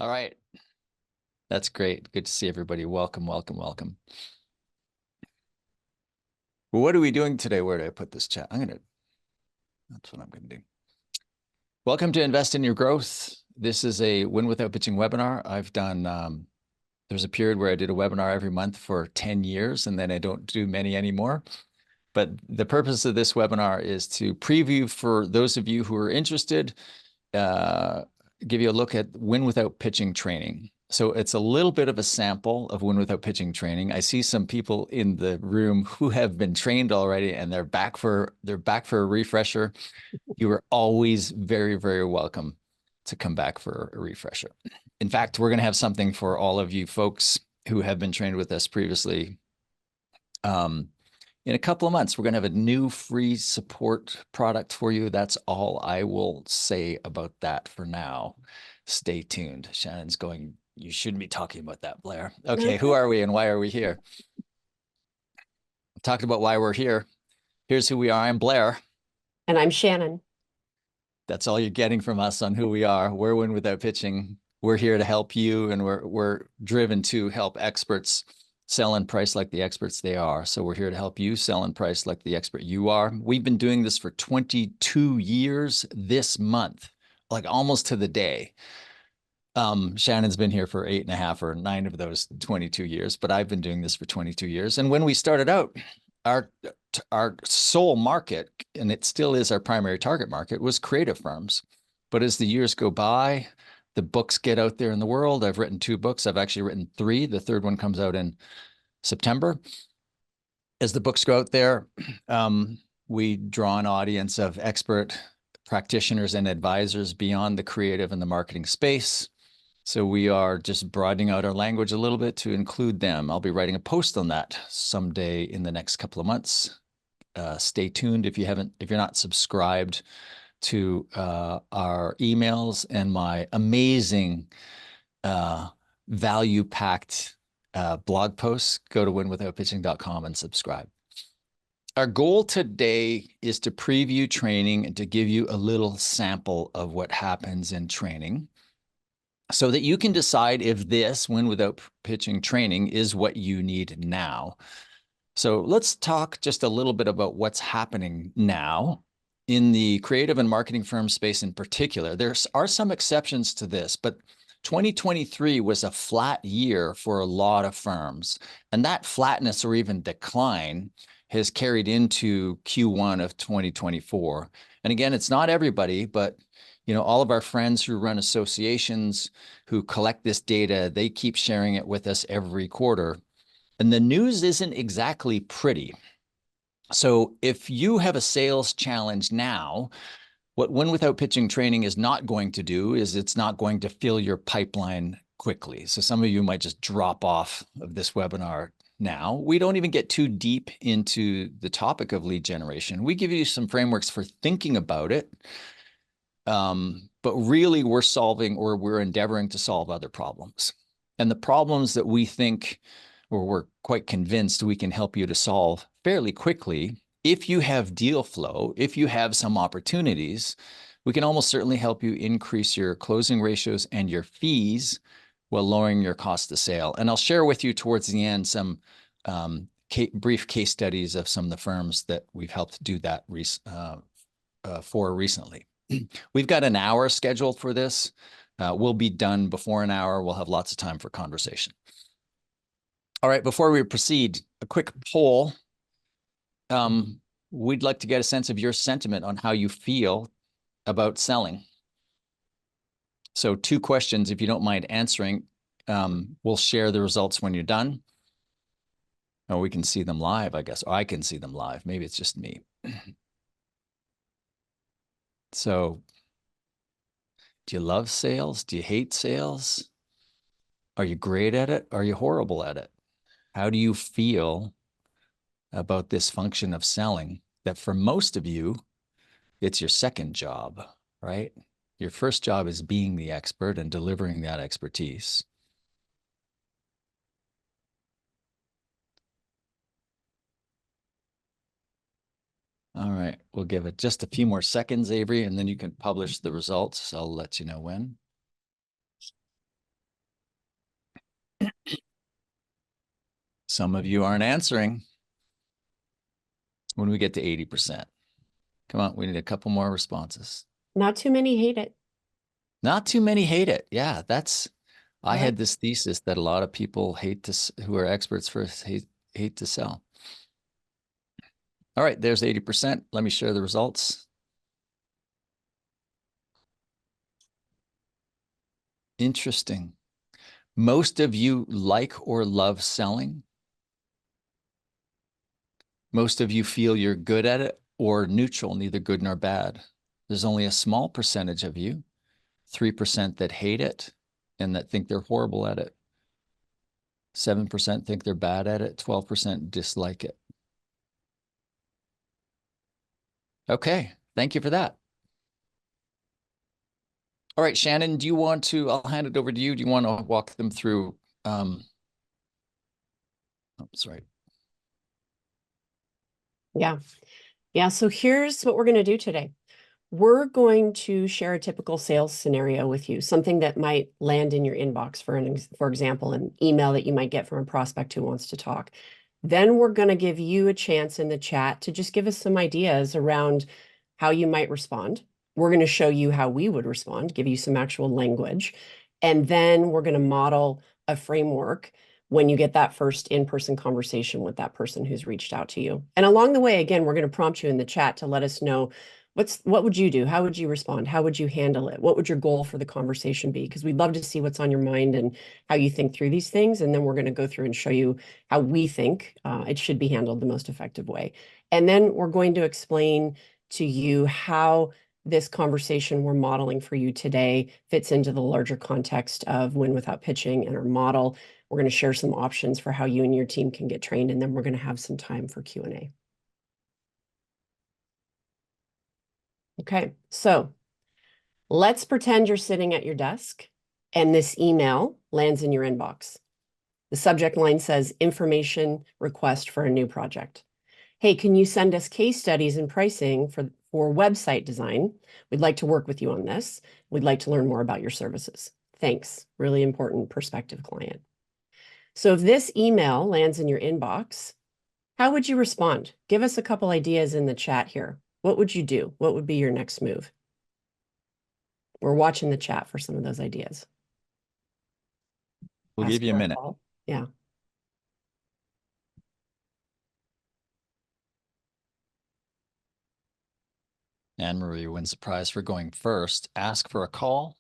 All right. That's great. Good to see everybody. Welcome, welcome, welcome. Well, what are we doing today? Where did I put this chat? That's what I'm going to do. Welcome to Invest in Your Growth. This is a Win Without Pitching webinar. I've done, there's a period where I did a webinar every month for 10 years, and then I don't do many anymore. But the purpose of this webinar is to preview for those of you who are interested, give you a look at Win Without Pitching training. So it's a little bit of a sample of Win Without Pitching training. I see some people in the room who have been trained already and they're back for a refresher. You are always very, very welcome to come back for a refresher. In fact, we're going to have something for all of you folks who have been trained with us previously. In a couple of months, we're going to have a new free support product for you. That's all I will say about that for now. Stay tuned. Shannon's going, you shouldn't be talking about that, Blair. Okay, who are we and why are we here? Talked about why we're here. Here's who we are. I'm Blair. And I'm Shannyn. That's all you're getting from us on who we are. We're Win Without Pitching. We're here to help you, and we're driven to help experts sell and price like the experts they are. So we're here to help you sell and price like the expert you are. We've been doing this for 22 years this month, like almost to the day. Shannon's been here for 8.5 or 9 of those 22 years, but I've been doing this for 22 years. And when we started out, our sole market, and it still is our primary target market, was creative firms. But as the years go by, the books get out there in the world. I've written 2 books. I've actually written 3. The third one comes out in September. As the books go out there, we draw an audience of expert practitioners and advisors beyond the creative and the marketing space. So we are just broadening out our language a little bit to include them. I'll be writing a post on that someday in the next couple of months. Stay tuned if you're not subscribed to our emails and my amazing value-packed blog posts. Go to winwithoutpitching.com and subscribe. Our goal today is to preview training and to give you a little sample of what happens in training so that you can decide if this Win Without Pitching training is what you need now. So let's talk just a little bit about what's happening now in the creative and marketing firm space in particular. There are some exceptions to this, but 2023 was a flat year for a lot of firms. And that flatness or even decline has carried into Q1 of 2024. And again, it's not everybody, but all of our friends who run associations, who collect this data, they keep sharing it with us every quarter. And the news isn't exactly pretty. So if you have a sales challenge now, what Win Without Pitching training is not going to do is it's not going to fill your pipeline quickly. So some of you might just drop off of this webinar now. We don't even get too deep into the topic of lead generation. We give you some frameworks for thinking about it. But really we're endeavoring to solve other problems. And the problems that we think, or we're quite convinced we can help you to solve fairly quickly, if you have deal flow, if you have some opportunities, we can almost certainly help you increase your closing ratios and your fees while lowering your cost of sale. And I'll share with you towards the end some brief case studies of some of the firms that we've helped do that for recently. We've got an hour scheduled for this. We'll be done before an hour. We'll have lots of time for conversation. All right, before we proceed, a quick poll. We'd like to get a sense of your sentiment on how you feel about selling. So 2 questions, if you don't mind answering. We'll share the results when you're done. Or we can see them live, I guess. Or I can see them live. Maybe it's just me. So, do you love sales? Do you hate sales? Are you great at it? Are you horrible at it? How do you feel about this function of selling that for most of you, it's your second job, right? Your first job is being the expert and delivering that expertise. All right, we'll give it just a few more seconds, Avery, and then you can publish the results. I'll let you know when. Some of you aren't answering when we get to 80%. Come on, we need a couple more responses. Not too many hate it. Not too many hate it. Yeah, I Right. had this thesis that a lot of people who are experts for hate to sell. All right, there's 80%. Let me share the results. Interesting. Most of you like or love selling. Most of you feel you're good at it or neutral, neither good nor bad. There's only a small percentage of you, 3% that hate it and that think they're horrible at it. 7% think they're bad at it. 12% dislike it. Okay, thank you for that. All right, Shannyn, do you want to, I'll hand it over to you. Do you want to walk them through, oh, sorry. Yeah. Yeah. So here's what we're going to do today. We're going to share a typical sales scenario with you, something that might land in your inbox, for example, an email that you might get from a prospect who wants to talk. Then we're going to give you a chance in the chat to just give us some ideas around how you might respond. We're going to show you how we would respond, give you some actual language. And then we're going to model a framework when you get that first in-person conversation with that person who's reached out to you. And along the way, again, we're going to prompt you in the chat to let us know what would you do? How would you respond? How would you handle it? What would your goal for the conversation be? Because we'd love to see what's on your mind and how you think through these things. And then we're going to go through and show you how we think it should be handled the most effective way. And then we're going to explain to you how this conversation we're modeling for you today fits into the larger context of Win Without Pitching and our model. We're going to share some options for how you and your team can get trained, and then we're going to have some time for Q&A. Okay, so let's pretend you're sitting at your desk and this email lands in your inbox. The subject line says information request for a new project. Hey, can you send us case studies and pricing for website design? We'd like to work with you on this. We'd like to learn more about your services. Thanks. Really important prospective client. So if this email lands in your inbox, how would you respond? Give us a couple ideas in the chat here. What would you do? What would be your next move? We're watching the chat for some of those ideas. We'll give you a minute. Yeah. Anne-Marie wins the prize for going first. Ask for a call.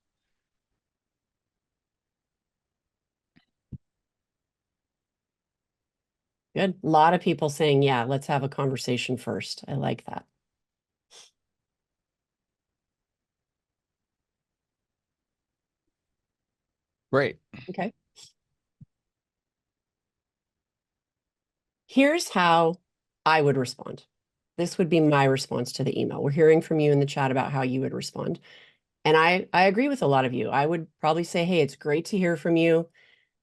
Good. A lot of people saying, yeah, let's have a conversation first. I like that. Great. Okay. Here's how I would respond. This would be my response to the email. We're hearing from you in the chat about how you would respond. And I agree with a lot of you. I would probably say, hey, it's great to hear from you.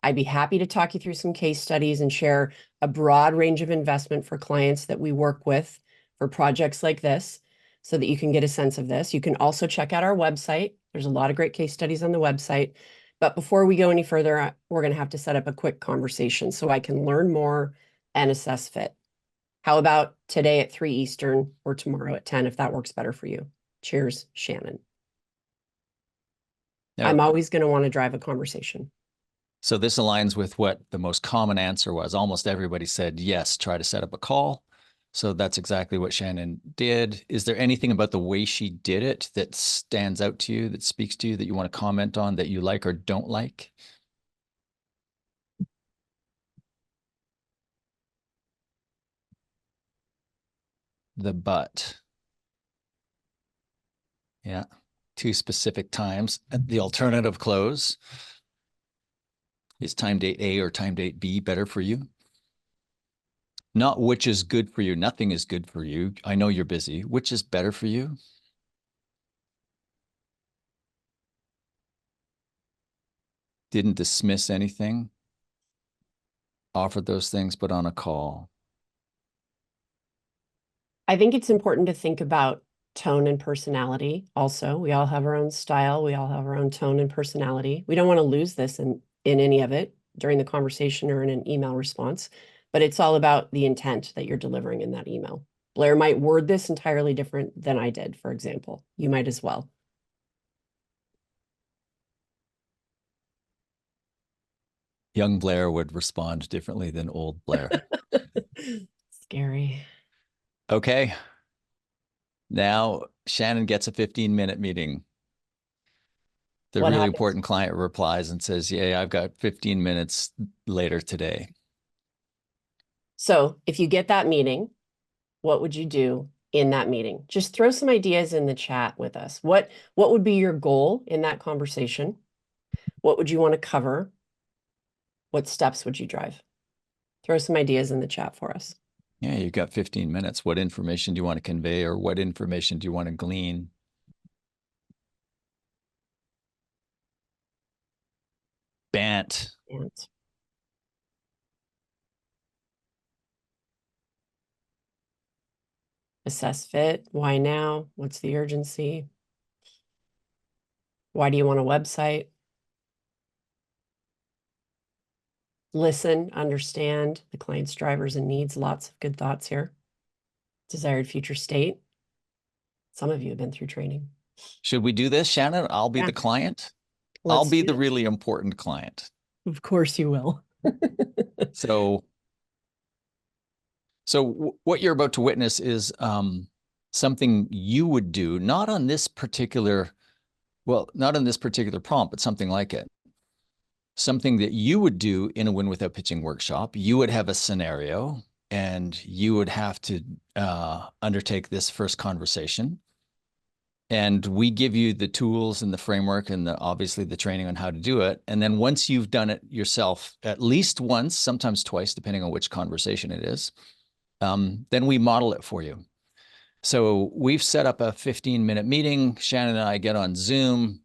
I'd be happy to talk you through some case studies and share a broad range of investment for clients that we work with for projects like this so that you can get a sense of this. You can also check out our website. There's a lot of great case studies on the website. But before we go any further, we're going to have to set up a quick conversation so I can learn more and assess fit. How about today at 3 Eastern or tomorrow at 10, if that works better for you? Cheers, Shannyn. Now, I'm always going to want to drive a conversation. So this aligns with what the most common answer was. Almost everybody said, yes, try to set up a call. So that's exactly what Shannyn did. Is there anything about the way she did it that stands out to you, that speaks to you, that you want to comment on, that you like or don't like? The but. Yeah, 2 specific times. The alternative close. Is time date A or time date B better for you? Not which is good for you. Nothing is good for you. I know you're busy. Which is better for you? Didn't dismiss anything. Offered those things, but on a call. I think it's important to think about tone and personality also. We all have our own style. We all have our own tone and personality. We don't want to lose this in any of it during the conversation or in an email response. but it's all about the intent that you're delivering in that email. Blair might word this entirely different than I did, for example. You might as well. Young Blair would respond differently than old Blair. Scary. Okay. Now Shannyn gets a 15-minute meeting. The What really happens? important client replies and says, yeah, I've got 15 minutes later today. So if you get that meeting, what would you do in that meeting? Just throw some ideas in the chat with us. What would be your goal in that conversation? What would you want to cover? What steps would you drive? Throw some ideas in the chat for us. Yeah, you've got 15 minutes. What information do you want to convey, or what information do you want to glean? Bant. And assess fit. Why now? What's the urgency? Why do you want a website? Listen, understand the client's drivers and needs. Lots of good thoughts here. Desired future state. Some of you have been through training. Should we do this, Shannyn? I'll be Yeah. the client. I'll Let's be do the this. really important client. Of course you will. So what you're about to witness is something you would do, not on this particular prompt, but something like it. Something that you would do in a Win Without Pitching workshop. You would have a scenario and you would have to undertake this first conversation. And we give you the tools and the framework and obviously the training on how to do it. And then once you've done it yourself, at least once, sometimes twice, depending on which conversation it is, then we model it for you. So we've set up a 15-minute meeting. Shannyn and I get on Zoom.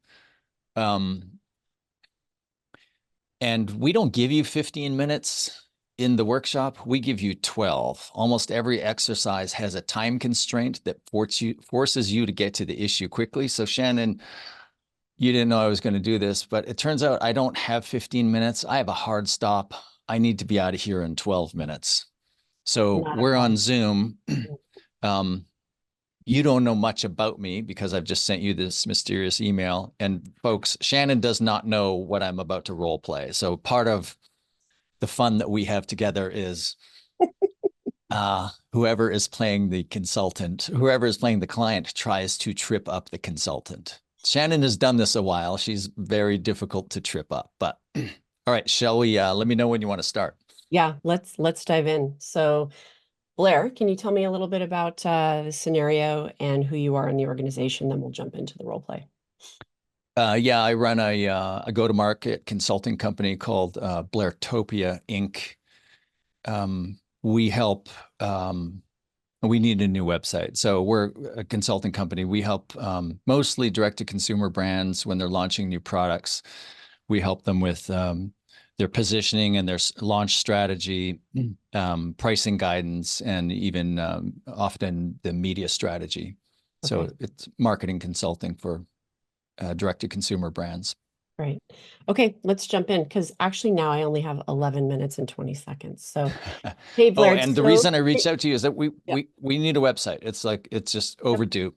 And we don't give you 15 minutes in the workshop. We give you 12. Almost every exercise has a time constraint that forces you to get to the issue quickly. So Shannyn, you didn't know I was going to do this, but it turns out I don't have 15 minutes. I have a hard stop. I need to be out of here in 12 minutes. So Not a we're on problem. Zoom. You don't know much about me because I've just sent you this mysterious email. And folks, Shannyn does not know what I'm about to role play. So part of the fun that we have together is whoever is playing the consultant, whoever is playing the client tries to trip up the consultant. Shannyn has done this a while. She's very difficult to trip up. But all right, shall we? Let me know when you want to start. Yeah, let's dive in. So Blair, can you tell me a little bit about the scenario and who you are in the organization? Then we'll jump into the role play. Yeah, I run a go-to-market consulting company called Blairtopia Inc. We help. We need a new website, so we're a consulting company. We help mostly direct-to-consumer brands when they're launching new products. We help them with their positioning and their launch strategy, pricing guidance, and even often the media strategy. So Okay. it's marketing consulting for direct-to-consumer brands. Great. Okay, let's jump in because actually now I only have 11 minutes and 20 seconds. So, hey, Oh, Blair, and it's the so reason I reached out to you is that we yeah. we we need a website. It's like it's just Yep. overdue.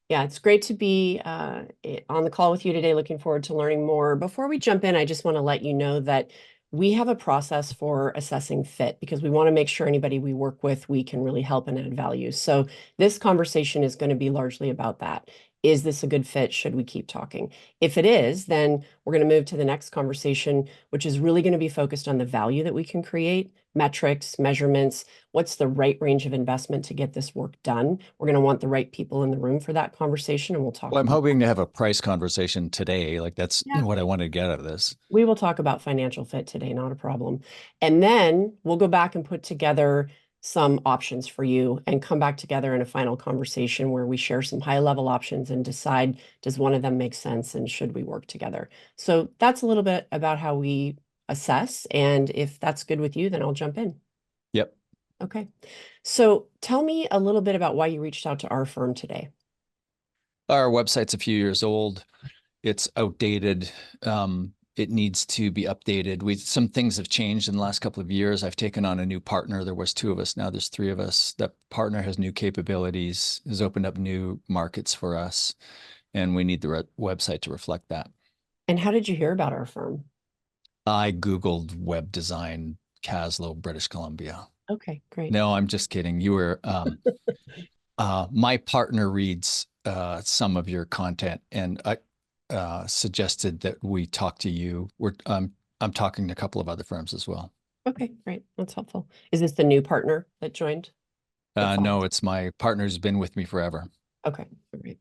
Yeah, it's great to be on the call with you today. Looking forward to learning more. Before we jump in, I just want to let you know that we have a process for assessing fit because we want to make sure anybody we work with, we can really help and add value. So this conversation is going to be largely about that. Is this a good fit? Should we keep talking? If it is, then we're going to move to the next conversation, which is really going to be focused on the value that we can create, metrics, measurements, what's the right range of investment to get this work done. We're going to want the right people in the room for that conversation, and we'll talk Well, I'm about hoping to have a price conversation today. Like that's yeah. what I wanted to get out of this. We will talk about financial fit today, not a problem. And then we'll go back and put together some options for you and come back together in a final conversation where we share some high level options and decide, does one of them make sense and should we work together? So that's a little bit about how we assess. And if that's good with you, then I'll jump in. Yep. Okay. So tell me a little bit about why you reached out to our firm today. Our website's a few years old. It's outdated. it needs to be updated. Some things have changed in the last couple of years. I've taken on a new partner. There was two of us. Now there's three of us. That partner has new capabilities, has opened up new markets for us, and we need the website to reflect that. And how did you hear about our firm? I Googled web design, Caslo, British Columbia. Okay, great. No, I'm just kidding. You were my partner reads some of your content, and I suggested that we talk to you. I'm talking to a couple of other firms as well. Okay, great. That's helpful. Is this the new partner that joined? No, it's my partner who's been with me forever. Okay, great.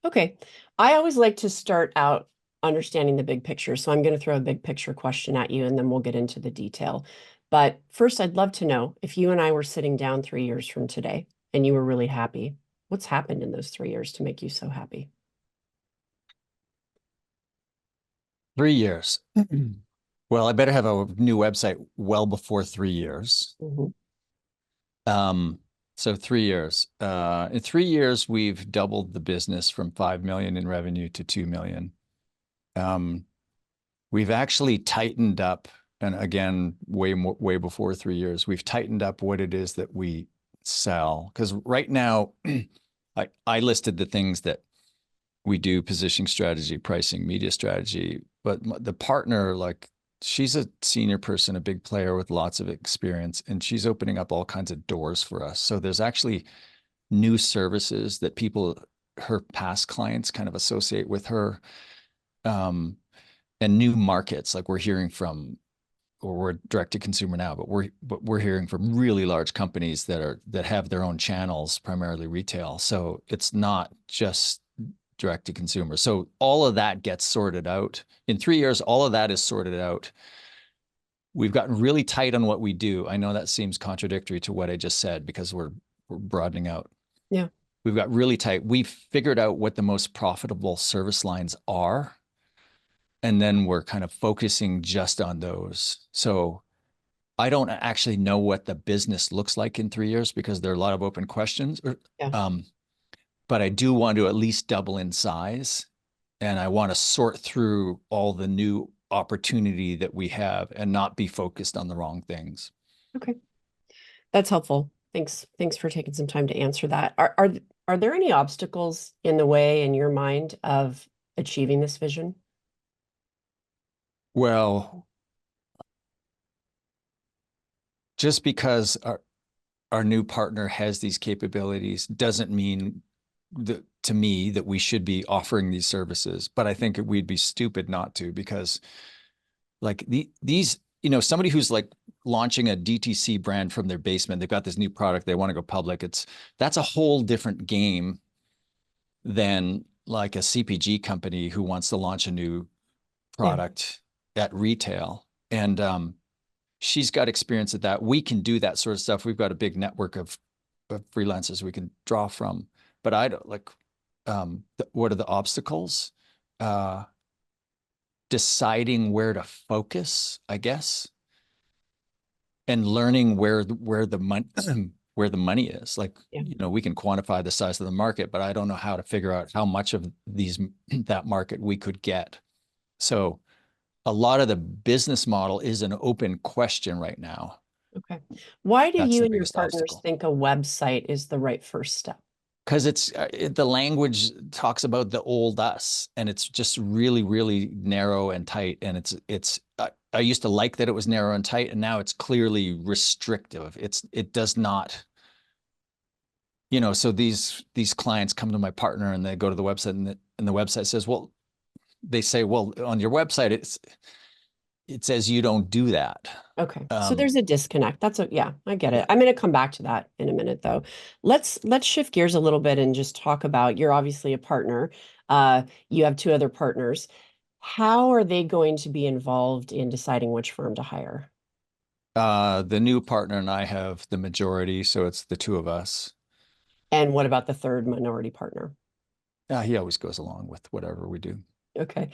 Okay. I always like to start out understanding the big picture. So I'm going to throw a big picture question at you and then we'll get into the detail. But first, I'd love to know if you and I were sitting down 3 years from today and you were really happy, what's happened in those 3 years to make you so happy? 3 years. Well, I better have a new website well before 3 years. Mhm. So 3 years. In 3 years, we've doubled the business from 5 million in revenue to 2 million. We've actually tightened up, and again, way before 3 years, we've tightened up what it is that we sell. Because right now, I listed the things that we do: positioning strategy, pricing, media strategy. But the partner, like, she's a senior person, a big player with lots of experience, and she's opening up all kinds of doors for us. So there's actually new services that people, her past clients, kind of associate with her, and new markets. Like, we're hearing from, or we're direct to consumer now, but we're hearing from really large companies that have their own channels, primarily retail. So it's not just direct to consumer. So all of that gets sorted out. In 3 years, all of that is sorted out. We've gotten really tight on what we do. I know that seems contradictory to what I just said because we're broadening out. Yeah. We've got really tight. We've figured out what the most profitable service lines are, and then we're kind of focusing just on those. So I don't actually know what the business looks like in 3 years because there are a lot of open questions. Yeah. But I do want to at least double in size, and I want to sort through all the new opportunity that we have and not be focused on the wrong things. Okay. That's helpful. Thanks for taking some time to answer that. Are there any obstacles in the way in your mind of achieving this vision? Well, just because our new partner has these capabilities doesn't mean that, to me, that we should be offering these services. But I think we'd be stupid not to, because like these, somebody who's like launching a DTC brand from their basement, they've got this new product, they want to go public. That's a whole different game than like a CPG company who wants to launch a new Yeah. product at retail. And she's got experience at that. We can do that sort of stuff. We've got a big network of freelancers we can draw from. But I don't like, what are the obstacles? Deciding where to focus, I guess, and learning where the money where the money is. Like, Yeah. we can quantify the size of the market, but I don't know how to figure out how much of that market we could get. So a lot of the business model is an open question right now. Okay. Why do That's you the and your biggest partners obstacle. think a website is the right first step? Because the language talks about the old us, and it's just really, really narrow and tight. And I used to like that it was narrow and tight, and now it's clearly restrictive. It does not, so these clients come to my partner and they go to the website, and the website says, well, they say, well, on your website, it says you don't do that. Okay. So there's a disconnect. Yeah, I get it. Yeah. I'm going to come back to that in a minute though. Let's shift gears a little bit and just talk about, you're obviously a partner. You have two other partners. How are they going to be involved in deciding which firm to hire? The new partner and I have the majority, so it's the two of us. And what about the third minority partner? He always goes along with whatever we do. Okay.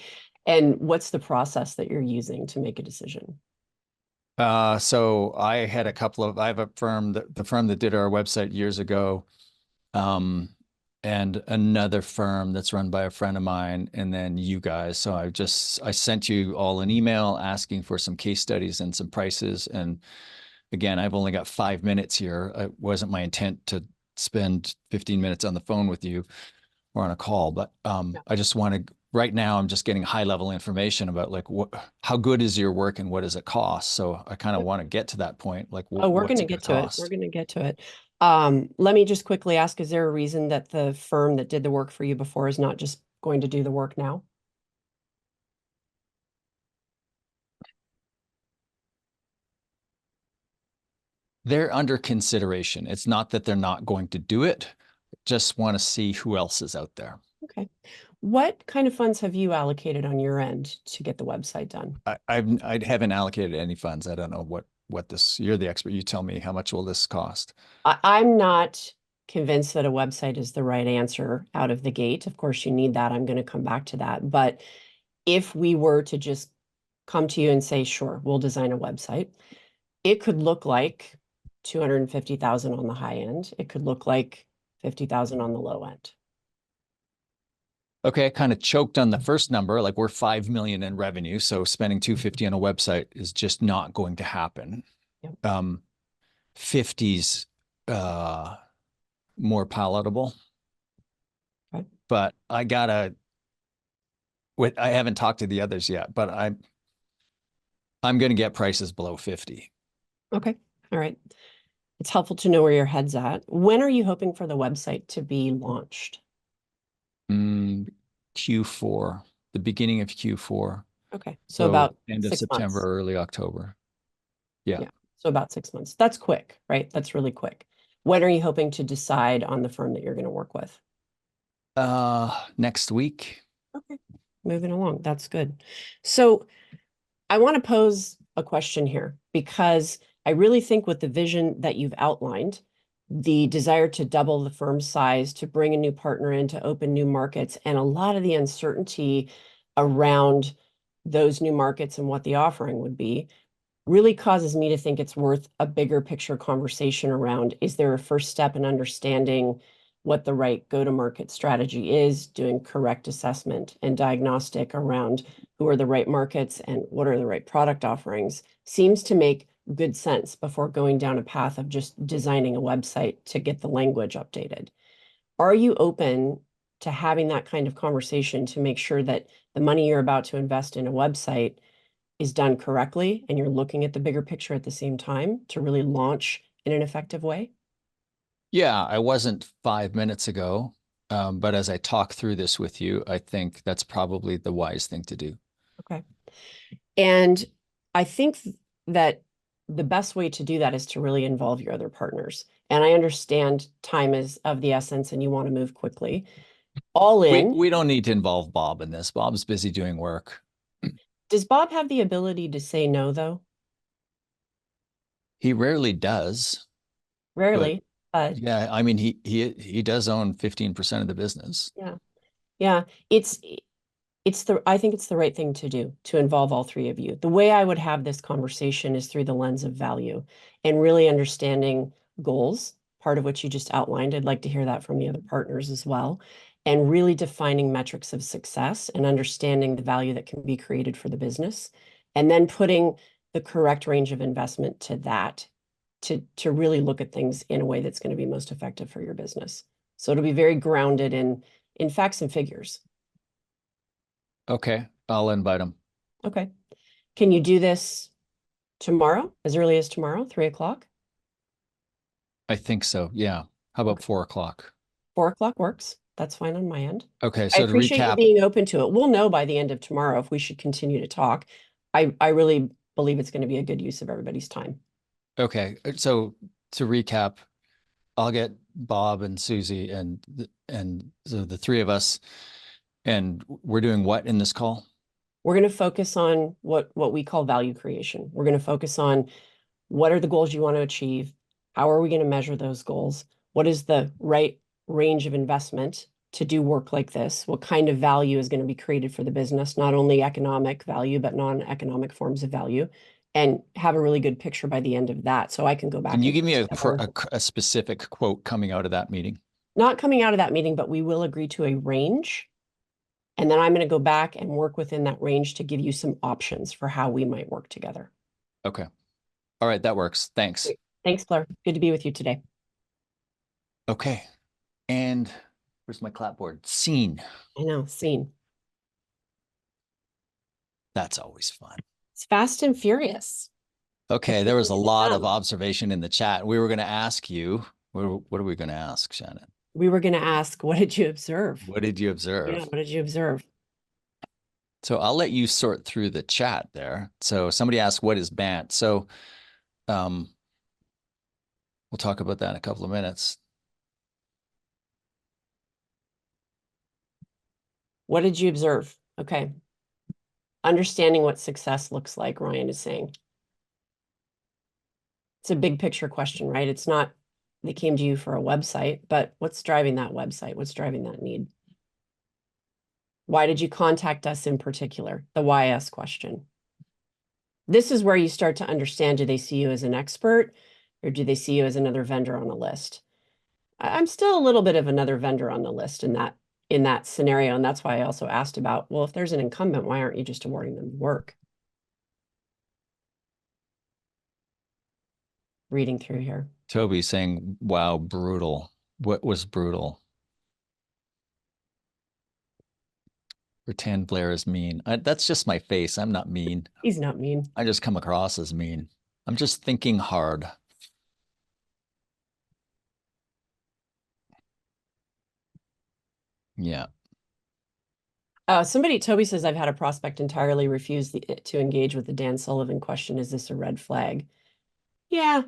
And what's the process that you're using to make a decision? So I have a firm the firm that did our website years ago. and another firm that's run by a friend of mine, and then you guys. So I sent you all an email asking for some case studies and some prices. And again, I've only got 5 minutes here. It wasn't my intent to spend 15 minutes on the phone with you or on a call, but Yeah. I just want to, right now, I'm just getting high level information about like how good is your work and what does it cost? So I kind of Yep. want to get to that point. Like, Oh, we're going what's to it going get to to it. We're cost? going to get to it. Let me just quickly ask, is there a reason that the firm that did the work for you before is not just going to do the work now? They're under consideration. It's not that they're not going to do it. Just want to see who else is out there. Okay. What kind of funds have you allocated on your end to get the website done? I haven't allocated any funds. I don't know what this. You're the expert. You tell me how much will this cost? I'm not convinced that a website is the right answer out of the gate. Of course, you need that. I'm going to come back to that. But if we were to just come to you and say, sure, we'll design a website, it could look like 250,000 on the high end. It could look like 50,000 on the low end. Okay, I kind of choked on the first number. Like we're 5 million in revenue, so spending 250 on a website is just not going to happen. Yep. 50's more palatable, Okay. but I gotta. I haven't talked to the others yet, but I'm going to get prices below 50. Okay. All right. It's helpful to know where your head's at. When are you hoping for the website to be launched? Q4, the beginning of Q4. Okay. So So about end of 6 months. September, early October. Yeah. Yeah. So about 6 months. That's quick, right? That's really quick. When are you hoping to decide on the firm that you're going to work with? Next week. Okay. Moving along. That's good. So I want to pose a question here because I really think with the vision that you've outlined, the desire to double the firm's size, to bring a new partner in, to open new markets, and a lot of the uncertainty around those new markets and what the offering would be, really causes me to think it's worth a bigger picture conversation around, is there a first step in understanding what the right go-to-market strategy is, doing correct assessment and diagnostic around who are the right markets and what are the right product offerings, seems to make good sense before going down a path of just designing a website to get the language updated. Are you open to having that kind of conversation to make sure that the money you're about to invest in a website is done correctly and you're looking at the bigger picture at the same time to really launch in an effective way? Yeah, I wasn't 5 minutes ago, but as I talk through this with you, I think that's probably the wise thing to do. Okay. And I think that the best way to do that is to really involve your other partners. And I understand time is of the essence and you want to move quickly. All We in. we don't need to involve Bob in this. Bob's busy doing work. Does Bob have the ability to say no, though? He rarely does, but Rarely, but yeah, I mean he does own 15% of the business. yeah. Yeah, I think it's the right thing to do to involve all three of you. The way I would have this conversation is through the lens of value and really understanding goals, part of what you just outlined. I'd like to hear that from the other partners as well. And really defining metrics of success and understanding the value that can be created for the business. And then putting the correct range of investment to that to really look at things in a way that's going to be most effective for your business. So it'll be very grounded in facts and figures. Okay, I'll invite him. Okay. Can you do this tomorrow, as early as tomorrow, 3 o'clock? I think so. Yeah. How about Okay. 4 o'clock? 4 o'clock works. That's fine on my end. Okay, I so to appreciate you recap, being open to it. We'll know by the end of tomorrow if we should continue to talk. I really believe it's going to be a good use of everybody's time. okay, so to recap, I'll get Bob and Susie and so the three of us, and we're doing what in this call? We're going to focus on what we call value creation. We're going to focus on what are the goals you want to achieve? How are we going to measure those goals? What is the right range of investment to do work like this? What kind of value is going to be created for the business? Not only economic value, but non-economic forms of value, and have a really good picture by the end of that. So I can go Can back you and give put me together. a specific quote coming out of that meeting? not coming out of that meeting, but we will agree to a range. And then I'm going to go back and work within that range to give you some options for how we might work together. Okay. All right, that works. Thanks. Great. Thanks, Blair. Good to be with you today. Okay. And where's my clapboard? Scene. I know, scene. That's always fun. It's fast and furious. Okay, there was a lot of observation in the chat. We were going to ask you, what are we going to ask, Shannyn? We were going to ask, what did you observe? What did you observe? Yeah, what did you observe? So I'll let you sort through the chat there. So somebody asked, what is BANT? So we'll talk about that in a couple of minutes. What did you observe? Okay. Understanding what success looks like, Ryan is saying. It's a big picture question, right? It's not they came to you for a website, but what's driving that website? What's driving that need? Why did you contact us in particular? The why us question. This is where you start to understand, do they see you as an expert or do they see you as another vendor on a list? I'm still a little bit of another vendor on the list in that scenario. And that's why I also asked about, well, if there's an incumbent, why aren't you just awarding them work? Reading through here. Toby saying, wow, brutal. What was brutal? Pretend Blair is mean. That's just my face. I'm not mean. He's not mean. I just come across as mean. I'm just thinking hard. Yeah. Toby says, I've had a prospect entirely refuse to engage with the Dan Sullivan question. Is this a red flag? Yeah,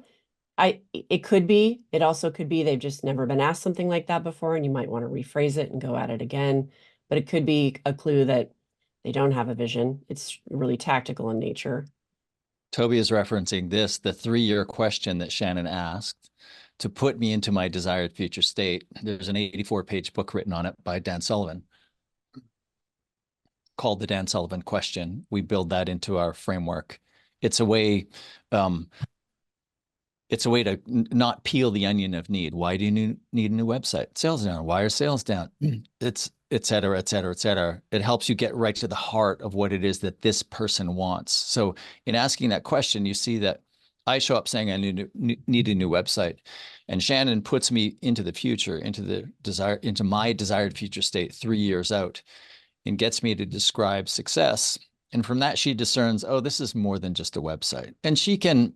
it could be. It also could be they've just never been asked something like that before, and you might want to rephrase it and go at it again. But it could be a clue that they don't have a vision. It's really tactical in nature. Toby is referencing this, the 3-year question that Shannyn asked to put me into my desired future state. There's an 84-page book written on it by Dan Sullivan called the Dan Sullivan question. We build that into our framework. It's a way to not peel the onion of need. Why do you need a new website? Sales down. Why are sales down? It's et cetera, et cetera, et cetera. It helps you get right to the heart of what it is that this person wants. So in asking that question, you see that I show up saying I need a new website, and Shannyn puts me into the future, into my desired future state 3 years out, and gets me to describe success. And from that, she discerns, oh, this is more than just a website. And she can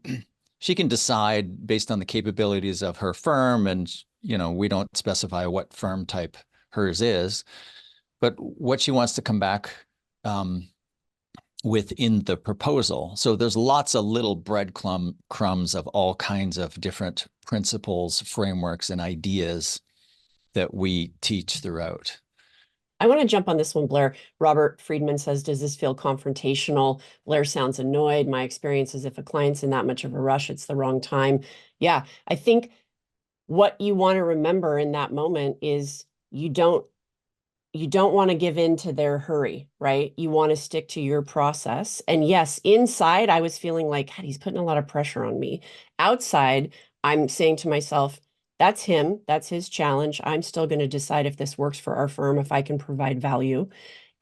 decide based on the capabilities of her firm. And, we don't specify what firm type hers is, but what she wants to come back within the proposal. So there's lots of little breadcrumbs of all kinds of different principles, frameworks, and ideas that we teach throughout. I want to jump on this one, Blair. Robert Friedman says, does this feel confrontational? Blair sounds annoyed. My experience is if a client's in that much of a rush, it's the wrong time. Yeah, I think what you want to remember in that moment is you don't want to give in to their hurry, right? You want to stick to your process. And yes, inside, I was feeling like, God, he's putting a lot of pressure on me. Outside, I'm saying to myself, that's him. That's his challenge. I'm still going to decide if this works for our firm, if I can provide value.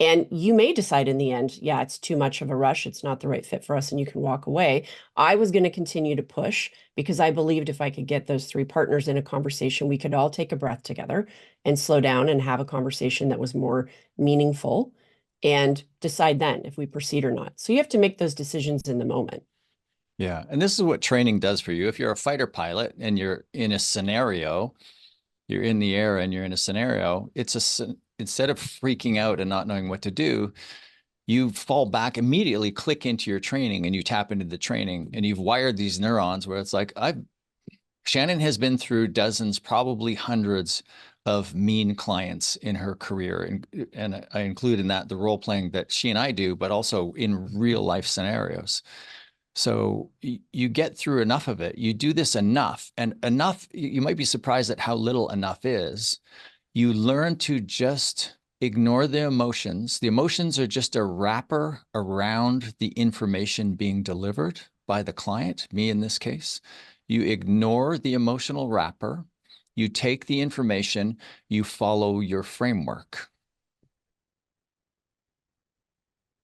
And you may decide in the end, yeah, it's too much of a rush. It's not the right fit for us, and you can walk away. I was going to continue to push because I believed if I could get those 3 partners in a conversation, we could all take a breath together and slow down and have a conversation that was more meaningful and decide then if we proceed or not. So you have to make those decisions in the moment. Yeah. And this is what training does for you. If you're a fighter pilot and you're in a scenario, you're in the air and you're in a scenario, instead of freaking out and not knowing what to do, you fall back, immediately click into your training and you tap into the training, and you've wired these neurons where it's like, Shannyn has been through dozens, probably hundreds of mean clients in her career. And I include in that the role playing that she and I do, but also in real life scenarios. So you get through enough of it. You do this enough, and enough, you might be surprised at how little enough is. You learn to just ignore the emotions. The emotions are just a wrapper around the information being delivered by the client, me in this case. You ignore the emotional wrapper, You take the information, you follow your framework.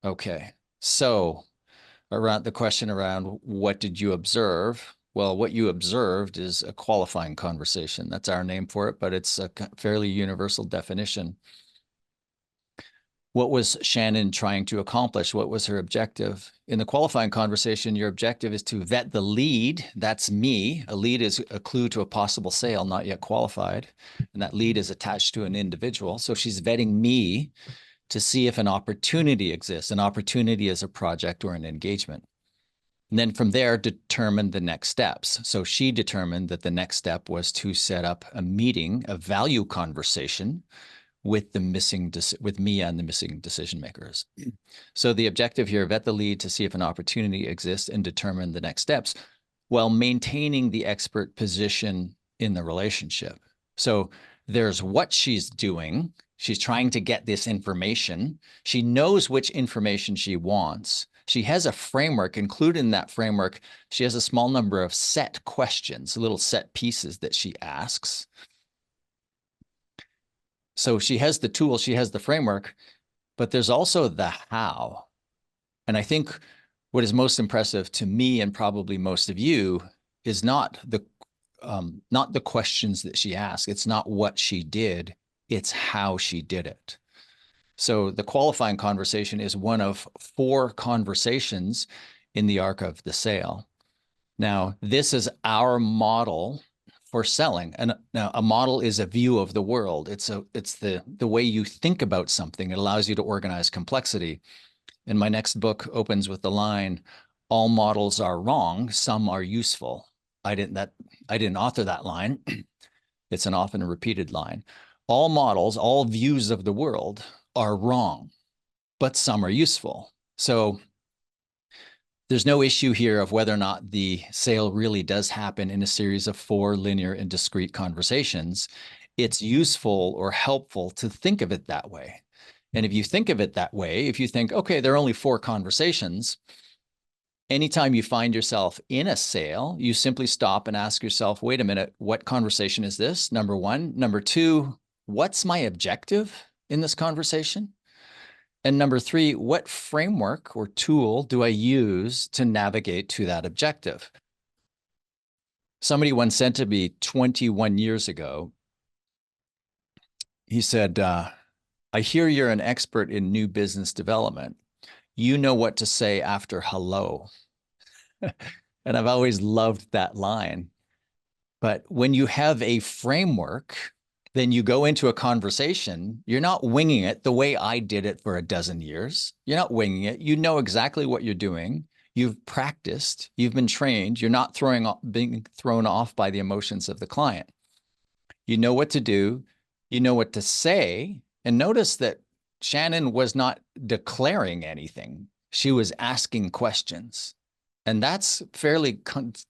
Okay, so around the question around what did you observe? Well, what you observed is a qualifying conversation. That's our name for it, but it's a fairly universal definition. What was Shannyn trying to accomplish? What was her objective? In the qualifying conversation, your objective is to vet the lead. That's me. A lead is a clue to a possible sale, not yet qualified. And that lead is attached to an individual. So she's vetting me to see if an opportunity exists. An opportunity is a project or an engagement. And then from there, determine the next steps. So she determined that the next step was to set up a meeting, a value conversation with me and the missing decision makers. So the objective here, vet the lead to see if an opportunity exists and determine the next steps while maintaining the expert position in the relationship. So there's what she's doing. She's trying to get this information. She knows which information she wants. She has a framework. Included in that framework, she has a small number of set questions, little set pieces that she asks. So she has the tool, she has the framework, but there's also the how. And I think what is most impressive to me and probably most of you is not the questions that she asked. It's not what she did, it's how she did it. So the qualifying conversation is one of 4 conversations in the arc of the sale. Now, this is our model for selling. And now a model is a view of the world. It's the way you think about something. It allows you to organize complexity. And my next book opens with the line, all models are wrong, some are useful. I didn't author that line. It's an often repeated line. All models, all views of the world are wrong, but some are useful. So there's no issue here of whether or not the sale really does happen in a series of 4 linear and discrete conversations. It's useful or helpful to think of it that way. And if you think of it that way, if you think, okay, there are only 4 conversations, anytime you find yourself in a sale, you simply stop and ask yourself, wait a minute, what conversation is this? Number 1. Number 2, what's my objective in this conversation? And number 3, what framework or tool do I use to navigate to that objective? Somebody once said to me 21 years ago, he said, I hear you're an expert in new business development. You know what to say after hello. And I've always loved that line. But when you have a framework, then you go into a conversation, you're not winging it the way I did it for a dozen years. You're not winging it. You know exactly what you're doing. You've practiced, you've been trained. You're not being thrown off by the emotions of the client. You know what to do. You know what to say. And notice that Shannyn was not declaring anything. She was asking questions. And that's fairly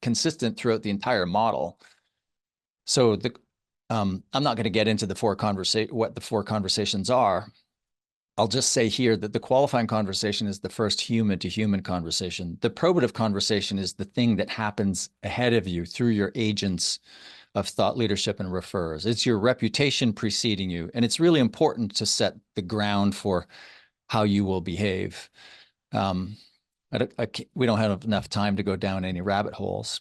consistent throughout the entire model. So I'm not going to get into what the 4 conversations are. I'll just say here that the qualifying conversation is the first human-to-human conversation. The probative conversation is the thing that happens ahead of you through your agents of thought leadership and referrers. It's your reputation preceding you. And it's really important to set the ground for how you will behave. We don't have enough time to go down any rabbit holes.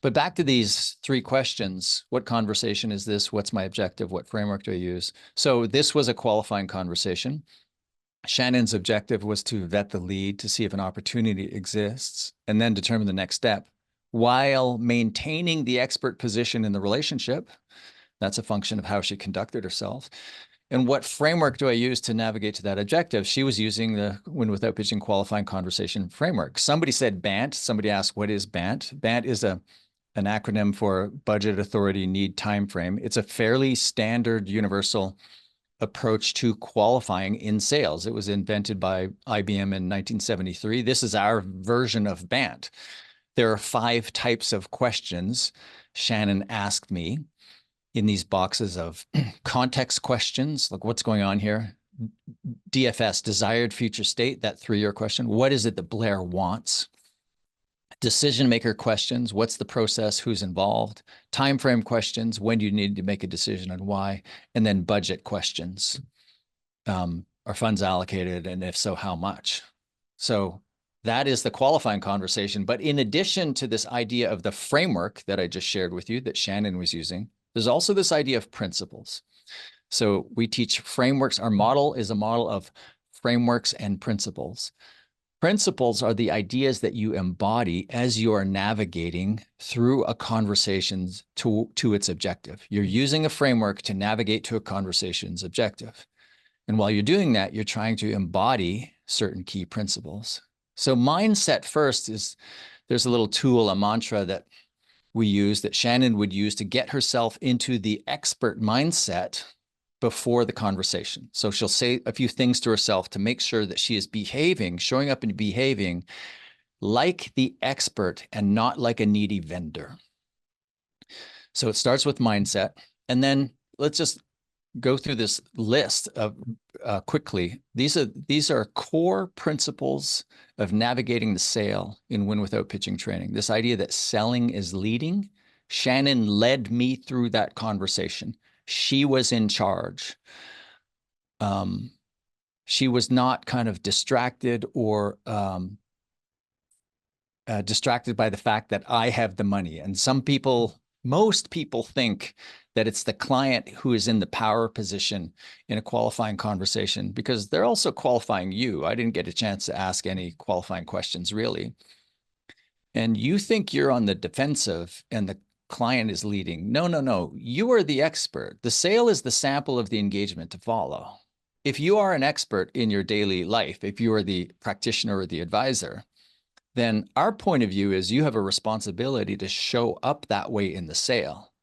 But back to these 3 questions. What conversation is this? What's my objective? What framework do I use? So this was a qualifying conversation. Shannyn's objective was to vet the lead to see if an opportunity exists and then determine the next step while maintaining the expert position in the relationship. That's a function of how she conducted herself. And what framework do I use to navigate to that objective? She was using the Win Without Pitching qualifying conversation framework. Somebody said BANT. Somebody asked, what is BANT? BANT is an acronym for Budget, Authority, Need, Time Frame. It's a fairly standard universal approach to qualifying in sales. It was invented by IBM in 1973. This is our version of BANT. There are 5 types of questions Shannyn asked me in these boxes of context questions, like what's going on here? DFS, desired future state, that 3-year question. What is it that Blair wants? decision maker questions, what's the process, who's involved, time frame questions, when do you need to make a decision and why, and then budget questions. Are funds allocated, and if so, how much? So that is the qualifying conversation. But in addition to this idea of the framework that I just shared with you that Shannyn was using, there's also this idea of principles. So we teach frameworks. Our model is a model of frameworks and principles. Principles are the ideas that you embody as you are navigating through a conversation to its objective. You're using a framework to navigate to a conversation's objective. And while you're doing that, you're trying to embody certain key principles. So mindset first is, there's a little tool, a mantra that we use, that Shannyn would use to get herself into the expert mindset before the conversation. So she'll say a few things to herself to make sure that she is behaving, showing up and behaving like the expert and not like a needy vendor. So it starts with mindset. And then let's just go through this list of quickly. These are core principles of navigating the sale in Win Without Pitching training. This idea that selling is leading. Shannyn led me through that conversation. She was in charge. She was not kind of distracted or distracted by the fact that I have the money. And most people think that it's the client who is in the power position in a qualifying conversation, because they're also qualifying you. I didn't get a chance to ask any qualifying questions, really. And you think you're on the defensive and the client is leading. No, no, no. You are the expert. The sale is the sample of the engagement to follow. If you are an expert in your daily life, if you are the practitioner or the advisor, then our point of view is you have a responsibility to show up that way in the sale.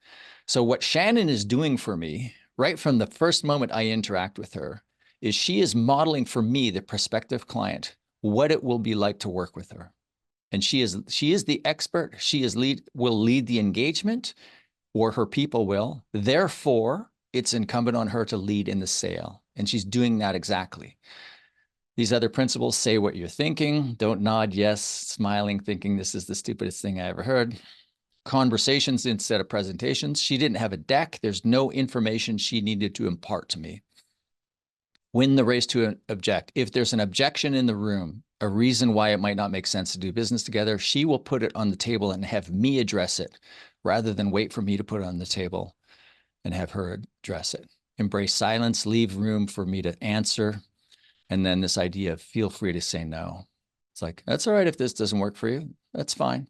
So what Shannyn is doing for me, right from the first moment I interact with her, is she is modeling for me, the prospective client, what it will be like to work with her. And she is the expert. She will lead the engagement, or her people will. Therefore, it's incumbent on her to lead in the sale. And she's doing that exactly. These other principles: say what you're thinking, don't nod yes, smiling, thinking this is the stupidest thing I ever heard. Conversations instead of presentations. She didn't have a deck. There's no information she needed to impart to me. Win the race to object. If there's an objection in the room, a reason why it might not make sense to do business together, she will put it on the table and have me address it, rather than wait for me to put it on the table and have her address it. Embrace silence, leave room for me to answer. And then this idea of feel free to say no. It's like, that's all right if this doesn't work for you. That's fine.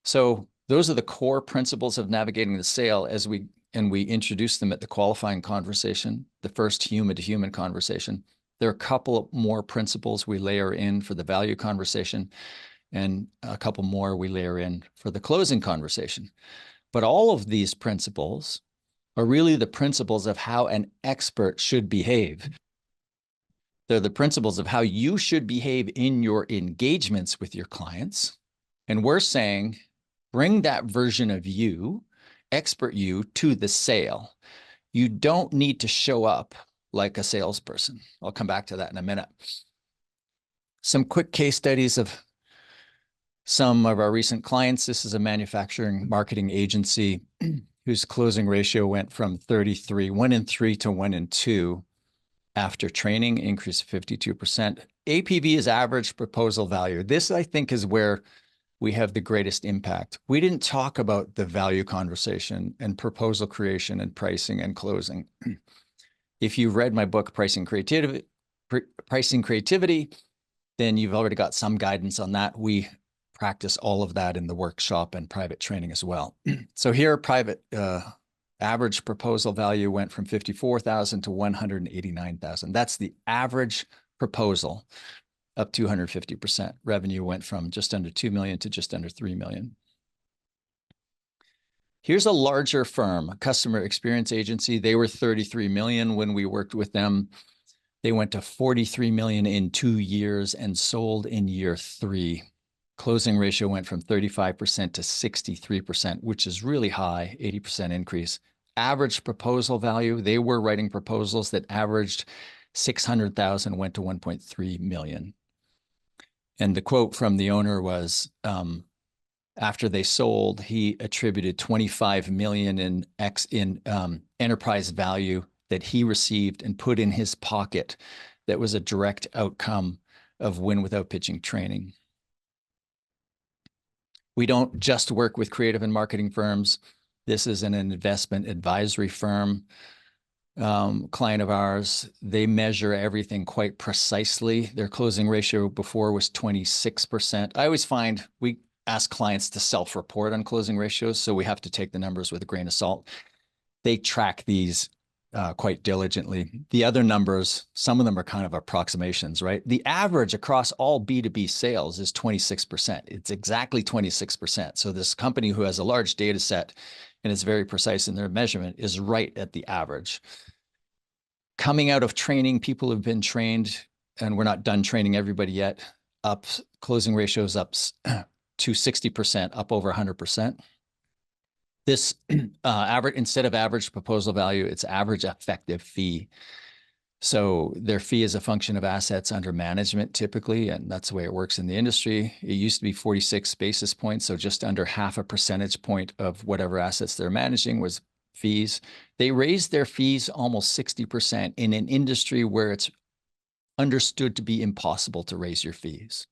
So those are the core principles of navigating the sale as we introduce them at the qualifying conversation, the first human-to-human conversation. There are a couple more principles we layer in for the value conversation, and a couple more we layer in for the closing conversation. But all of these principles are really the principles of how an expert should behave. They're the principles of how you should behave in your engagements with your clients. And we're saying, bring that version of you, expert you, to the sale. You don't need to show up like a salesperson. I'll come back to that in a minute. Some quick case studies of some of our recent clients. This is a manufacturing marketing agency whose closing ratio went from 33, 1 in 3 to 1 in 2 after training, increase of 52%. APV is average proposal value. This, I think, is where we have the greatest impact. We didn't talk about the value conversation and proposal creation and pricing and closing. If you've read my book, Pricing Creativity, then you've already got some guidance on that. We practice all of that in the workshop and private training as well. So here, private average proposal value went from 54,000 to 189,000. That's the average proposal, up 250%. Revenue went from just under 2 million to just under 3 million. Here's a larger firm, a customer experience agency. They were 33 million when we worked with them. They went to 43 million in 2 years and sold in year 3. Closing ratio went from 35% to 63%, which is really high, 80% increase. Average proposal value, they were writing proposals that averaged 600,000, went to 1.3 million. And the quote from the owner was, after they sold, he attributed 25 million in enterprise value that he received and put in his pocket. That was a direct outcome of Win Without Pitching training. We don't just work with creative and marketing firms. This is an investment advisory firm, client of ours. They measure everything quite precisely. Their closing ratio before was 26%. I always find we ask clients to self-report on closing ratios, so we have to take the numbers with a grain of salt. They track these quite diligently. The other numbers, some of them are kind of approximations, right? The average across all B2B sales is 26%. It's exactly 26%. So this company who has a large data set and is very precise in their measurement is right at the average. Coming out of training, people have been trained, and we're not done training everybody yet, up closing ratios up to 60%, up over 100%. This average, instead of average proposal value, it's average effective fee. So their fee is a function of assets under management typically, and that's the way it works in the industry. It used to be 46 basis points, so just under half a percentage point of whatever assets they're managing was fees. They raised their fees almost 60% in an industry where it's understood to be impossible to raise your fees.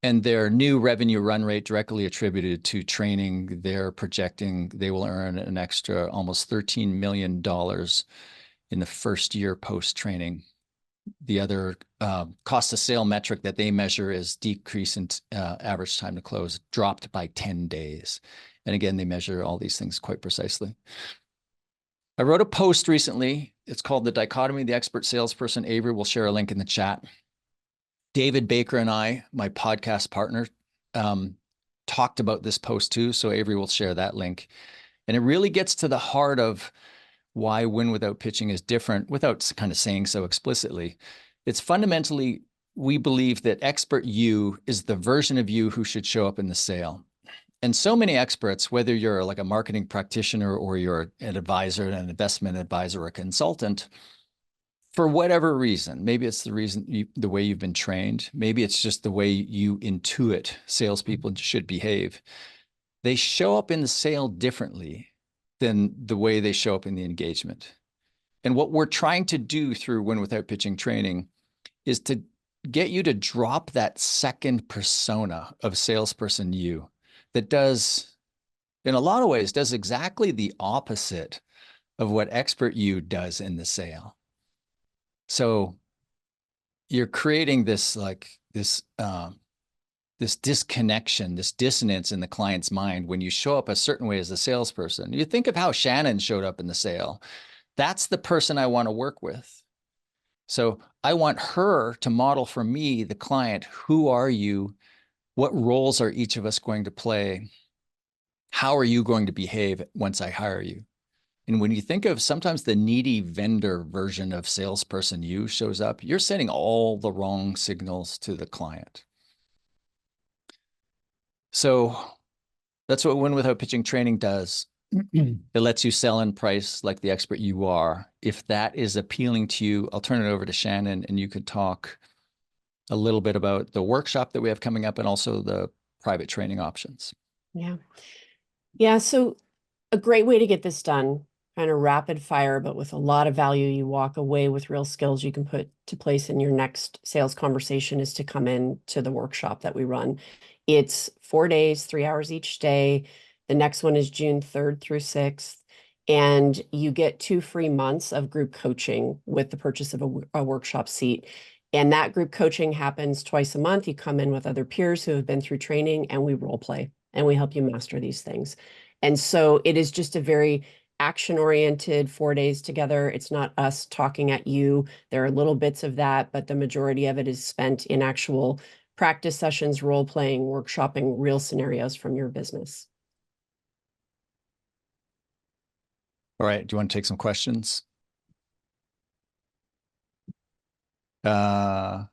And their new revenue run rate directly attributed to training, they're projecting they will earn an extra almost $13 million in the first year post-training. The other cost of sale metric that they measure is decrease in average time to close, dropped by 10 days. And again, they measure all these things quite precisely. I wrote a post recently. It's called The Dichotomy of the Expert Salesperson. Avery will share a link in the chat. David Baker and I, my podcast partner, talked about this post too. So Avery will share that link. And it really gets to the heart of why Win Without Pitching is different without kind of saying so explicitly. It's fundamentally, we believe that expert you is the version of you who should show up in the sale. And so many experts, whether you're like a marketing practitioner or you're an advisor, an investment advisor, or a consultant, for whatever reason, maybe it's the reason the way you've been trained, maybe it's just the way you intuit salespeople should behave. They show up in the sale differently than the way they show up in the engagement. And what we're trying to do through Win Without Pitching training is to get you to drop that second persona of salesperson you that does, in a lot of ways, does exactly the opposite of what expert you does in the sale. So you're creating this this disconnection, this dissonance in the client's mind when you show up a certain way as a salesperson. You think of how Shannon showed up in the sale. That's the person I want to work with. So I want her to model for me, the client, who are you? What roles are each of us going to play? How are you going to behave once I hire you? And when you think of sometimes the needy vendor version of salesperson you shows up, you're sending all the wrong signals to the client. So that's what Win Without Pitching training does. It lets you sell in price like the expert you are. If that is appealing to you, I'll turn it over to Shannon and you could talk a little bit about the workshop that we have coming up and also the private training options. Yeah. Yeah. So a great way to get this done, kind of rapid fire, but with a lot of value, you walk away with real skills you can put to place in your next sales conversation, is to come in to the workshop that we run. It's 4 days, 3 hours each day. The next one is June 3rd through 6th. And you get 2 free months of group coaching with the purchase of a workshop seat. And that group coaching happens twice a month. You come in with other peers who have been through training, and we role play and we help you master these things. And so it is just a very action-oriented 4 days together. It's not us talking at you. There are little bits of that, but the majority of it is spent in actual practice sessions, role-playing, workshopping real scenarios from your business. All right. Do you want to take some questions? Let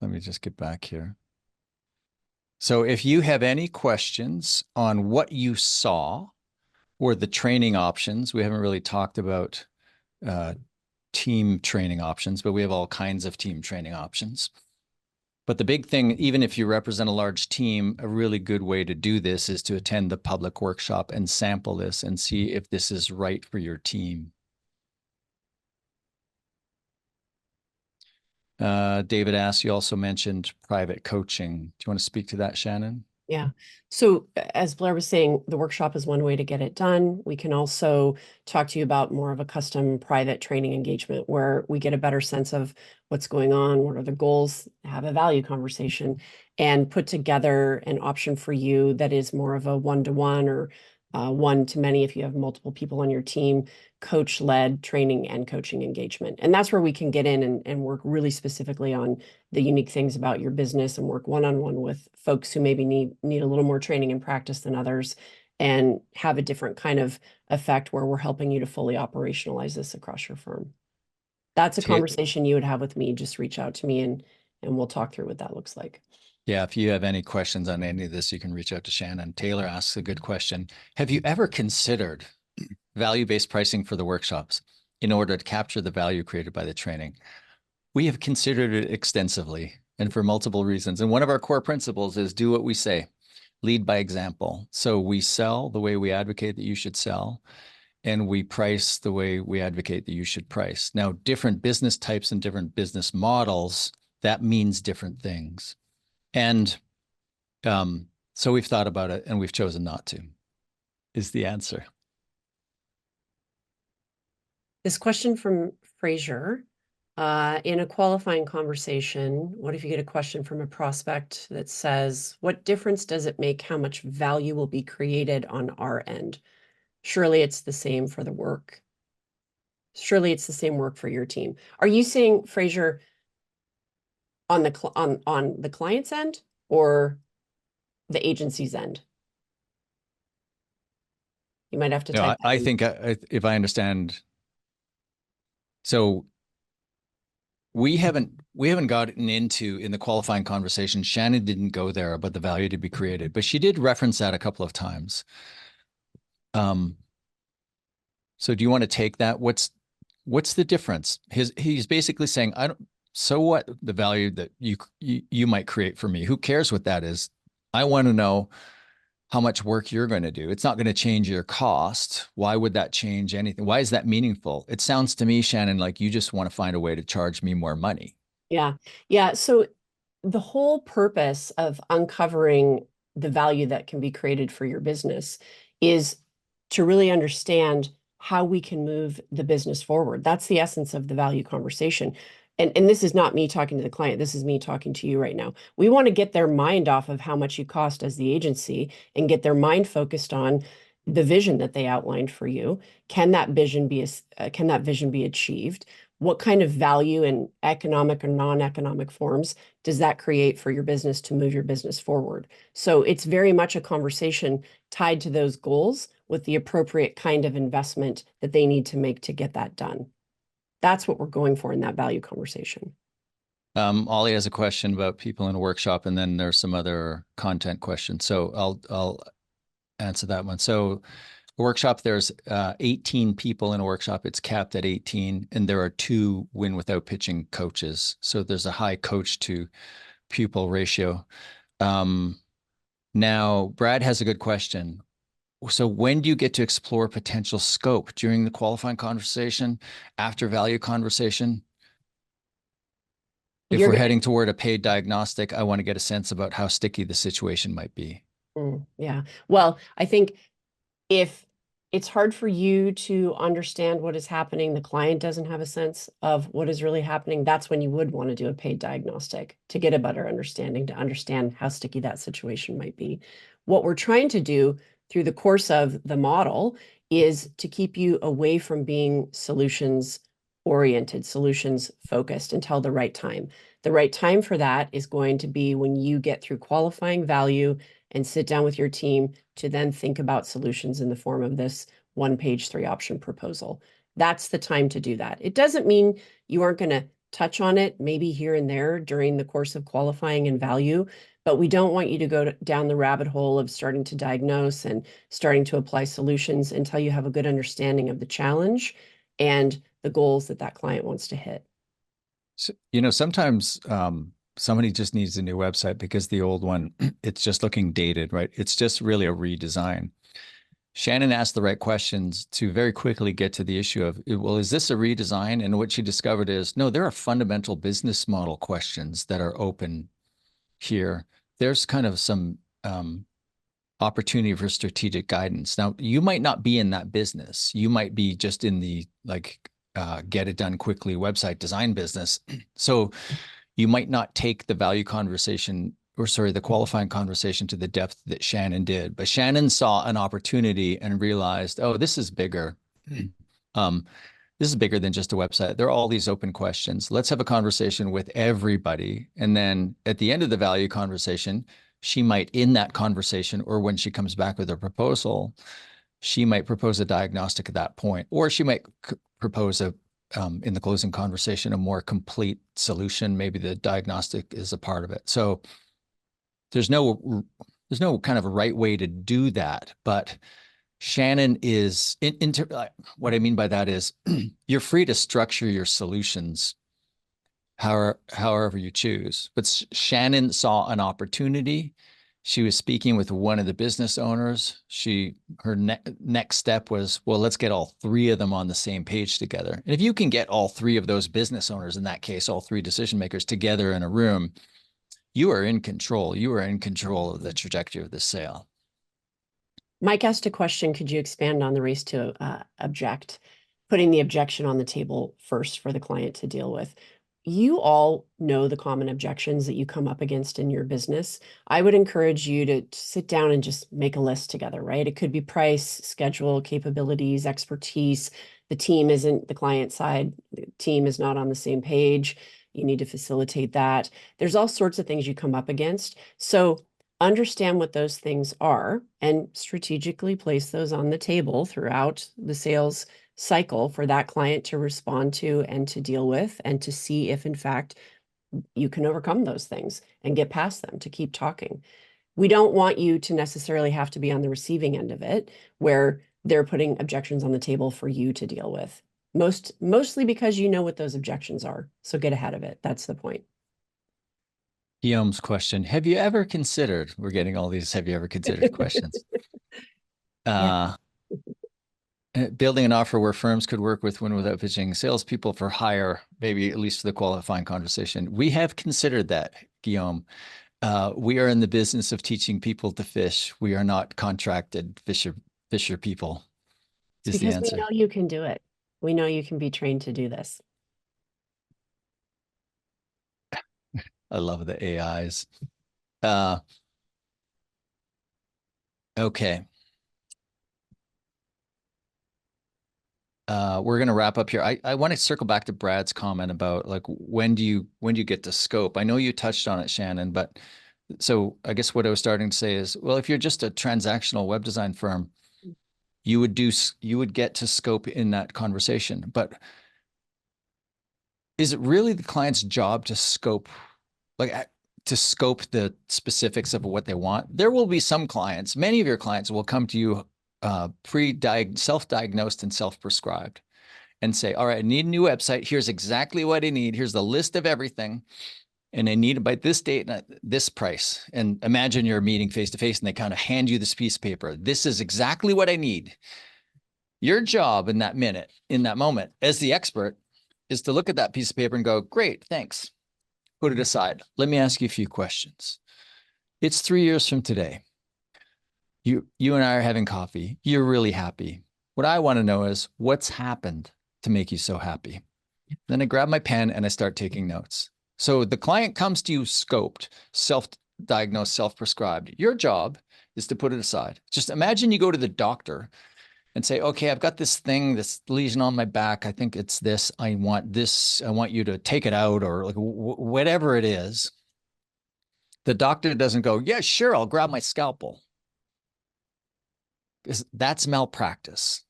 me just get back here. So if you have any questions on what you saw or the training options, we haven't really talked about team training options, but we have all kinds of team training options. But the big thing, even if you represent a large team, a really good way to do this is to attend the public workshop and sample this and see if this is right for your team. David asked, you also mentioned private coaching. Do you want to speak to that, Shannyn? Yeah. So as Blair was saying, the workshop is one way to get it done. We can also talk to you about more of a custom private training engagement where we get a better sense of what's going on, what are the goals, have a value conversation, and put together an option for you that is more of a one-to-one or one-to-many if you have multiple people on your team, coach-led training and coaching engagement. And that's where we can get in and work really specifically on the unique things about your business and work one-on-one with folks who maybe need a little more training and practice than others and have a different kind of effect where we're helping you to fully operationalize this across your firm. That's a conversation you would have with me. Just reach out to me and we'll talk through what that looks like. Yeah, if you have any questions on any of this, you can reach out to Shannyn. Taylor asks a good question. Have you ever considered value-based pricing for the workshops in order to capture the value created by the training? We have considered it extensively and for multiple reasons. And one of our core principles is do what we say, lead by example. So we sell the way we advocate that you should sell, and we price the way we advocate that you should price. Now, different business types and different business models, that means different things. And so we've thought about it and we've chosen not to, is the answer. This question from Fraser. In a qualifying conversation, what if you get a question from a prospect that says, what difference does it make how much value will be created on our end? Surely it's the same for the work. Surely it's the same work for your team. Are you saying, Fraser, on the client's end or the agency's end? You might have to No, type that I in. think if I understand, so we haven't gotten into in the qualifying conversation. Shannyn didn't go there about the value to be created, but she did reference that a couple of times. So do you want to take that? What's the difference? He's basically saying, so what the value that you might create for me? Who cares what that is? I want to know how much work you're going to do. It's not going to change your cost. Why would that change anything? Why is that meaningful? It sounds to me, Shannyn, like you just want to find a way to charge me more money. Yeah. Yeah. So the whole purpose of uncovering the value that can be created for your business is to really understand how we can move the business forward. That's the essence of the value conversation. And this is not me talking to the client. This is me talking to you right now. We want to get their mind off of how much you cost as the agency and get their mind focused on the vision that they outlined for you. Can that vision be achieved? What kind of value in economic or non-economic forms does that create for your business to move your business forward? So it's very much a conversation tied to those goals with the appropriate kind of investment that they need to make to get that done. That's what we're going for in that value conversation. Ollie has a question about people in a workshop, and then there's some other content questions. So I'll answer that one. So a workshop, there's 18 people in a workshop. It's capped at 18, and there are 2 win without pitching coaches. So there's a high coach to pupil ratio. Now, Brad has a good question. So when do you get to explore potential scope? During the qualifying conversation, after value conversation? If we're heading toward a paid diagnostic, I want to get a sense about how sticky the situation might be. Yeah. Well, I think if it's hard for you to understand what is happening, the client doesn't have a sense of what is really happening, that's when you would want to do a paid diagnostic to get a better understanding, to understand how sticky that situation might be. What we're trying to do through the course of the model is to keep you away from being solutions oriented, solutions focused until the right time. The right time for that is going to be when you get through qualifying value and sit down with your team to then think about solutions in the form of this 1-page 3-option proposal. That's the time to do that. It doesn't mean you aren't going to touch on it maybe here and there during the course of qualifying and value, but we don't want you to go down the rabbit hole of starting to diagnose and starting to apply solutions until you have a good understanding of the challenge and the goals that that client wants to hit. So, sometimes somebody just needs a new website because the old one, it's just looking dated, right? It's just really a redesign. Shannyn asked the right questions to very quickly get to the issue of, well, is this a redesign? And what she discovered is, no, there are fundamental business model questions that are open here. There's kind of some opportunity for strategic guidance. Now, you might not be in that business. You might be just in the get it done quickly website design business. So you might not take the value conversation, or sorry, the qualifying conversation to the depth that Shannyn did. But Shannyn saw an opportunity and realized, oh, this is bigger. This is bigger than just a website. There are all these open questions. Let's have a conversation with everybody. And then at the end of the value conversation, she might, in that conversation, or when she comes back with a proposal, she might propose a diagnostic at that point, or she might propose in the closing conversation, a more complete solution. Maybe the diagnostic is a part of it. So there's no kind of a right way to do that, but Shannyn is what I mean by that is you're free to structure your solutions however you choose. But Shannyn saw an opportunity. She was speaking with one of the business owners. Her next step was, well, let's get all three of them on the same page together. And if you can get all three of those business owners, in that case, all three decision makers together in a room, you are in control. You are in control of the trajectory of the sale. Mike asked a question, could you expand on the race to object, putting the objection on the table first for the client to deal with? You all know the common objections that you come up against in your business. I would encourage you to sit down and just make a list together, right? It could be price, schedule, capabilities, expertise. The team isn't the client side. The team is not on the same page. You need to facilitate that. There's all sorts of things you come up against. So understand what those things are and strategically place those on the table throughout the sales cycle for that client to respond to and to deal with, and to see if in fact you can overcome those things and get past them, to keep talking. We don't want you to necessarily have to be on the receiving end of it where they're putting objections on the table for you to deal with. Mostly because you know what those objections are. So get ahead of it. That's the point. Guillaume's question, have you ever considered, we're getting all these have you ever considered questions. Yeah. Building an offer where firms could work with Win Without Pitching salespeople for hire, maybe at least for the qualifying conversation. We have considered that, Guillaume. We are in the business of teaching people to fish. We are not contracted fisher people. It's because we know you can do it. We know you can be trained to do this. I love the AIs. Okay. We're going to wrap up here. I want to circle back to Brad's comment about like, when do you get to scope? I know you touched on it, Shannyn, but so I guess what I was starting to say is, well, if you're just a transactional web design firm, you would get to scope in that conversation. But is it really the client's job to scope the specifics of what they want? There will be some clients, many of your clients will come to you self-diagnosed and self-prescribed and say, all right, I need a new website. Here's exactly what I need. Here's the list of everything. And I need it by this date and this price. And imagine you're meeting face-to-face and they kind of hand you this piece of paper. This is exactly what I need. Your job in that moment, as the expert, is to look at that piece of paper and go, great, thanks. Put it aside. Let me ask you a few questions. It's 3 years from today. You and I are having coffee. You're really happy. What I want to know is what's happened to make you so happy. Then I grab my pen and I start taking notes. So the client comes to you scoped, self-diagnosed, self-prescribed. Your job is to put it aside. Just imagine you go to the doctor and say, okay, I've got this thing, this lesion on my back. I think it's this. I want this. I want you to take it out, or like whatever it is. The doctor doesn't go, yeah, sure, I'll grab my scalpel. That's malpractice.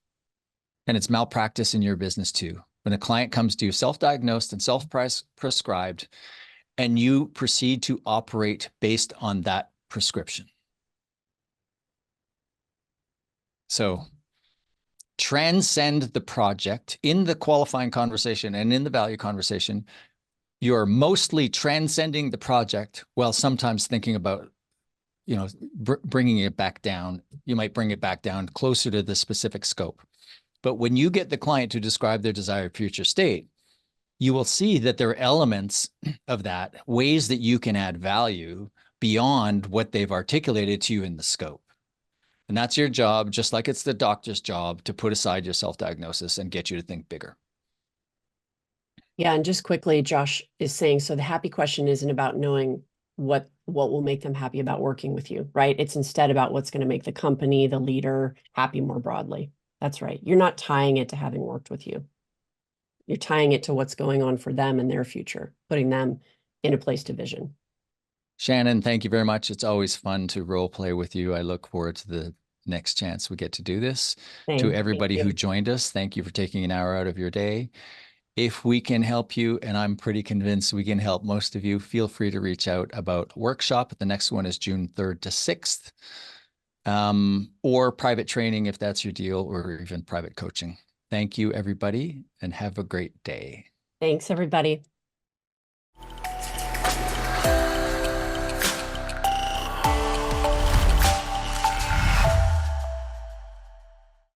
And it's malpractice in your business too. When a client comes to you self-diagnosed and self-prescribed, and you proceed to operate based on that prescription. So transcend the project in the qualifying conversation and in the value conversation. you're mostly transcending the project while sometimes thinking about, bringing it back down. You might bring it back down closer to the specific scope. But when you get the client to describe their desired future state, you will see that there are elements of that, ways that you can add value beyond what they've articulated to you in the scope. And that's your job, just like it's the doctor's job, to put aside your self-diagnosis and get you to think bigger. Yeah, and just quickly, Josh is saying, so the happy question isn't about knowing what will make them happy about working with you, right? It's instead about what's going to make the company, the leader, happy more broadly. That's right. You're not tying it to having worked with you. You're tying it to what's going on for them and their future, putting them in a place to vision. Shannyn, thank you very much. It's always fun to role play with you. I look forward to the next chance we get to do this. To Thank everybody you. who joined us, thank you for taking an hour out of your day. If we can help you, and I'm pretty convinced we can help most of you, feel free to reach out about workshop. The next one is June 3rd to 6th, or private training if that's your deal, or even private coaching. Thank you, everybody, and have a great day. Thanks, everybody.